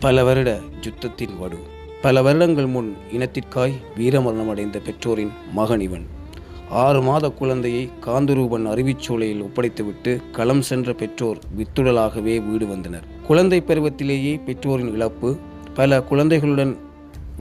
பல வருட யுத்தத்தின் வடு. பல வருடங்கள் முன் இனத்திற்காய் வீரமரணம் அடைந்த பெற்றோரின் மகன் இவன். 6 மாத குழந்தையை காந்தரூபன் அறிவிச்சோலையில் ஒப்படைத்துவிட்டு களம் சென்ற பெற்றோர் வித்துடலாகவே வீடு வந்தனர். குழந்தை பருவத்திலேயே பெற்றோரின் இழப்பு. பல குழந்தைகளுடன்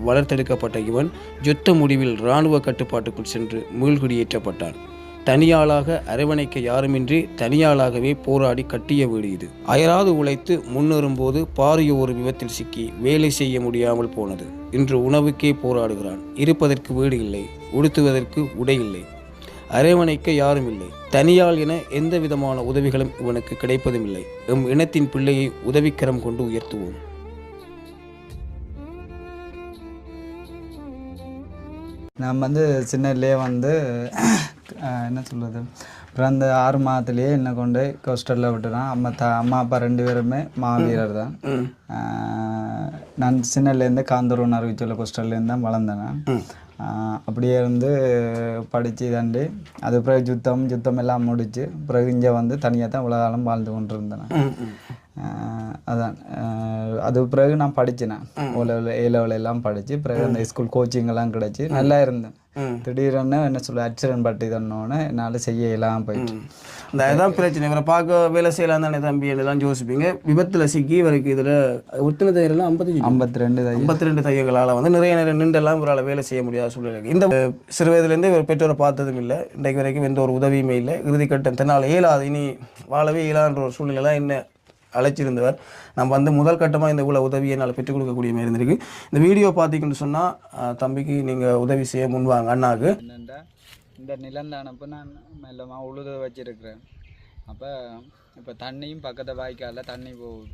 வளர்த்தெடுக்கப்பட்ட இவன் யுத்த முடிவில் இராணுவ கட்டுப்பாட்டுக்குள் சென்று மீள்குடியேற்றப்பட்டான். தனியாளாக அரவணைக்க யாருமின்றி தனியாளாகவே போராடி கட்டிய வீடு இது. அயராது உழைத்து முன்னேறும்போது பாரிய ஒரு விபத்தில் சிக்கி வேலை செய்ய முடியாமல் போனது. இன்று உணவுக்கே போராடுகிறான். இருப்பதற்கு வீடு இல்லை, உடுத்துவதற்கு உடை இல்லை, அரவணைக்க யாரும் இல்லை. தனியாள் என எந்த விதமான உதவிகளும் இவனுக்கு கிடைப்பதும் இல்லை. எம் இனத்தின் பிள்ளையை உதவிக்கரம் கொண்டு உயர்த்துவோம். நான் சின்னலே என்ன சொல்கிறது, பிறந்த 6 மாதத்துலேயே என்னை கொண்டு ஹாஸ்டலில் விட்டுறான். அம்மா அப்பா 2 பேருமே மாவீரர் தான். நான் சின்னலேருந்து காந்தரூன் அறிவிச்சொல்ல ஹாஸ்டல்லேருந்து தான் வளர்ந்தேன். அப்படியே படித்து தாண்டி அது பிறகு யுத்தம் எல்லாம் முடித்து பிறகு இங்கே தனியாக தான் இவ்வளோ காலம் வாழ்ந்து கொண்டு இருந்தேன். அதான் அது பிறகு நான் படித்தேன். A level எல்லாம் படித்து பிறகு அந்த ஸ்கூல் கோச்சிங் எல்லாம் கிடச்சி நல்லா இருந்தேன். திடீர்னு என்ன சொல்ல ஆக்சிடென்ட் பட்டி தன்னோன்னு என்னால் செய்யலாம் போயிட்டு. இந்த இதான் பிரச்சனை. இவரை பார்க்க வேலை செய்யலாம் தானே தம்பி எல்லாம் யோசிப்பீங்க. விபத்தில் சிக்கி இவருக்கு இதில் ஒத்தின தையெல்லாம் 52 தையங்களால் நிறைய நேரம் நின்றெல்லாம் இவரால் வேலை செய்ய முடியாத சூழ்நிலை. இந்த சிறு வயதுலேருந்து இவர் பெற்றோரை பார்த்ததும் இல்லை. இன்றைக்கு வரைக்கும் எந்த ஒரு உதவியுமே இல்லை. இறுதி கட்டம் தன்னால் இயலாது, இனி வாழவே இயலான்ற ஒரு சூழ்நிலை என்ன அழைச்சிருந்தவர். நம்ம முதல் கட்டமாக இந்த இவ்வளோ உதவியை என்னால் பெற்றுக் கொடுக்கக்கூடிய மாதிரி இருந்திருக்கு. இந்த வீடியோ பார்த்தீங்கன்னு சொன்னால் தம்பிக்கு நீங்கள் உதவி செய்ய முன்வாங்க. அண்ணாவுக்கு என்னென்னா இந்த நிலந்தானப்போ நான் மெல்லமாக உழுத வச்சுருக்கிறேன். அப்போ இப்போ தண்ணியும் பக்கத்து வாய்க்காலில் தண்ணி போகுது.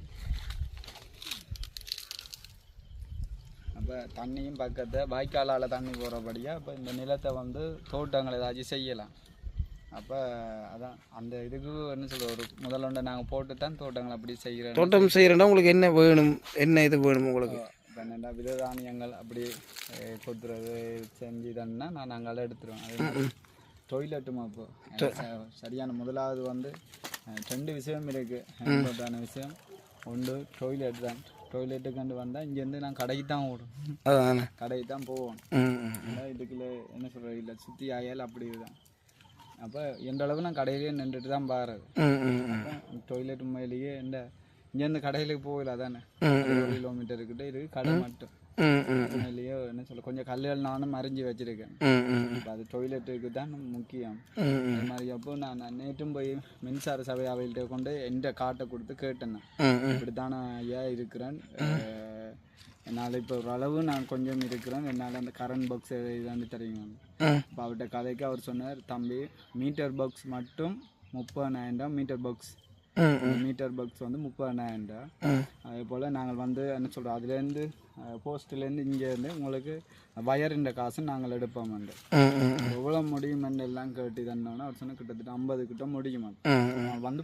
அப்போ தண்ணியும் பக்கத்து வாய்க்காலால் தண்ணி போகிறபடியாக இப்போ இந்த நிலத்தை தோட்டங்கள் ஏதாச்சும் செய்யலாம். அப்போ அதான் அந்த இதுக்கு என்ன சொல்ல ஒரு முதல்ல நாங்கள் போட்டு தான் தோட்டங்கள் அப்படி செய்கிறோம். தோட்டம் செய்கிறேன்னா உங்களுக்கு என்ன வேணும், என்ன இது வேணும் உங்களுக்கு? இப்போ என்னென்னா விததானியங்கள் அப்படி கொத்துறது செஞ்சு தானே நாங்கள் அதை எடுத்துருவோம். அதே மாதிரி டொய்லெட்டுமா இப்போ சரியான முதலாவது 2 விஷயம் இருக்குது. இம்பார்ட்டான விஷயம் ஒன்று டொய்லெட் தான். டொய்லெட்டுக்கு வந்தால் இங்கேருந்து நான் கடைக்கு தான் ஓடும், கடைக்கு தான் போவோம். இதுக்குள்ள என்ன சொல்கிறது இல்லை சுற்றி ஆயால் அப்படி இதுதான். அப்போ எந்த அளவு நான் கடையிலேயே நின்றுட்டு தான் பாருது. டொய்லெட் உண்மையிலேயே இங்கேருந்து கடையிலுக்கு போகல தானே, 1 கிலோமீட்டர் கிட்ட இருக்குது கடை மட்டும். உண்மையிலேயே என்ன சொல்ல கொஞ்சம் கல்லுகள் நானும் மறைஞ்சி வச்சிருக்கேன். இப்போ அது டொய்லெட்டுக்கு தான் முக்கியம். அது மாதிரி அப்போ நான் நேற்றும் போய் மின்சார சபை அவையிட்ட கொண்டு எந்த காட்டை கொடுத்து கேட்டேன். இப்படித்தானே ஐயா இருக்கிறேன், என்னால் இப்போ ஓரளவு நான் கொஞ்சம் இருக்கிறேன், என்னால் அந்த கரண்ட் பாக்ஸ் இதாண்டு தெரியுங்க. இப்போ அவர்கிட்ட கதைக்கு அவர் சொன்னார், தம்பி மீட்டர் பாக்ஸ் மட்டும் 30,000 மீட்டர் பாக்ஸ். Meter box 30,000. அதே போல் நாங்கள் என்ன சொல்கிறோம் அதுலேருந்து போஸ்ட்லேருந்து இங்கேருந்து உங்களுக்கு வயரின்ற காசு நாங்கள் எடுப்போம். எவ்வளோ முடியுமென்னு எல்லாம் கேட்டு தந்தோன்னா அவர் சொன்னால் கிட்டத்தட்ட 50 கிட்ட முடியுமா.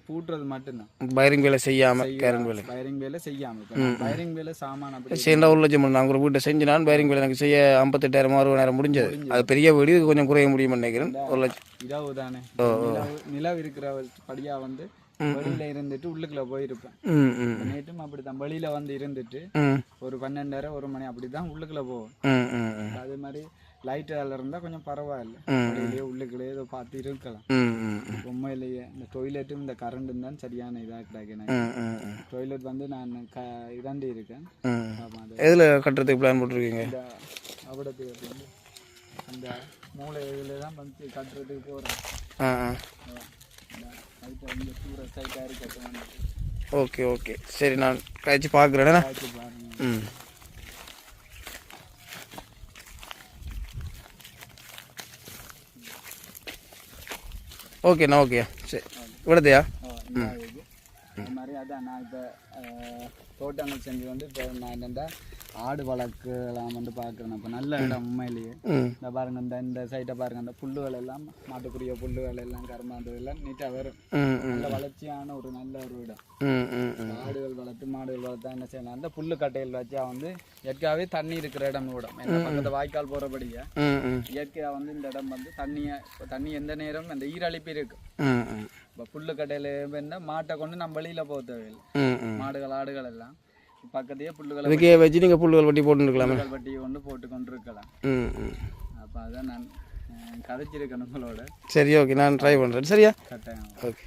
பூட்டுறது மட்டும்தான், வயரிங் வேலை செய்யாமல். வயரிங் வேலை செய்யாமல் இப்போ வயரிங் வேலை சாமான் அப்படி சேர்ந்தா 1,00,000 நாங்கள் ஒரு வீட்டை செஞ்சு நான் வயரிங் வேலை எனக்கு செய்ய 58,000 60,000 முடிஞ்சது. அது பெரிய வீடு, கொஞ்சம் குறைய முடியும்னு நினைக்கிறேன். 1,00,000 இரவு தானே. நிலவு இருக்கிற படியாக வெளியில இருந்துட்டு உள்ளுக்குள்ள போயிருப்பேன். நேற்றும் அப்படித்தான் வெளியில இருந்துட்டு ஒரு 12:30 1 மணி அப்படிதான் உள்ளுக்குள்ள போவோம். அதே மாதிரி லைட் இருந்தா கொஞ்சம் பரவாயில்ல, வெளியிலேயே உள்ளுக்குள்ளே ஏதோ பார்த்து இருக்கலாம். உண்மையிலேயே இந்த டொய்லெட்டும் இந்த கரண்டும் தான் சரியான இதாக கிடைக்கும். டொய்லெட் நான் இதாண்டி இருக்கேன். எதுல கட்டுறதுக்கு பிளான் போட்டிருக்கீங்க? அவடத்து அந்த மூளை இதில் தான் கட்டுறதுக்கு போகிறேன். ஓகே ஓகே சரி, நான் கழிச்சு பார்க்குறேன். ஓகேண்ணா, ஓகே சரி விடுதையா? அது மாதிரி அதான் நான் இப்போ தோட்டங்கள் செஞ்சு இப்போ நான் என்னென்னா ஆடு வளர்க்கலாம் பார்க்குறேன். இப்போ நல்ல இடம் உண்மையிலேயே. இந்த பாருங்க இந்த சைட்டை பாருங்க, அந்த புல்லுகள் எல்லாம் மாட்டுக்குரிய புல்லுகள் எல்லாம் கருமாந்தது எல்லாம் நீட்டாக வரும். நல்ல வளர்ச்சியான ஒரு நல்ல ஒரு இடம். ஆடுகள் வளர்த்து மாடுகள் வளர்த்தா என்ன செய்யலாம், அந்த புல்லு கட்டைகள் வச்சா இயற்கையாகவே தண்ணி இருக்கிற இடம் இடம். என்ன பக்கத்து வாய்க்கால் போகிறபடியே இயற்கையாக இந்த இடம் தண்ணி எந்த நேரம் அந்த ஈரழிப்பு இருக்கு. இப்போ புல்லு கட்டையில் என்ன மாட்டை கொண்டு நம்ம வெளியில் போக தேவையில்லை. மாடுகள் ஆடுகள் எல்லாம் பக்கத்தையே புல்லுகளை இதுக்கே வச்சு நீங்கள் புல்லுகள் வட்டி போட்டுருக்கலாமே. வட்டி கொண்டு போட்டு கொண்டு இருக்கலாம். ம் ம். அப்போ அதான் நான் கதைச்சிருக்கேன் உங்களோட. சரி, ஓகே, நான் ட்ரை பண்ணுறேன். சரியா? கட்டாயம். ஓகே.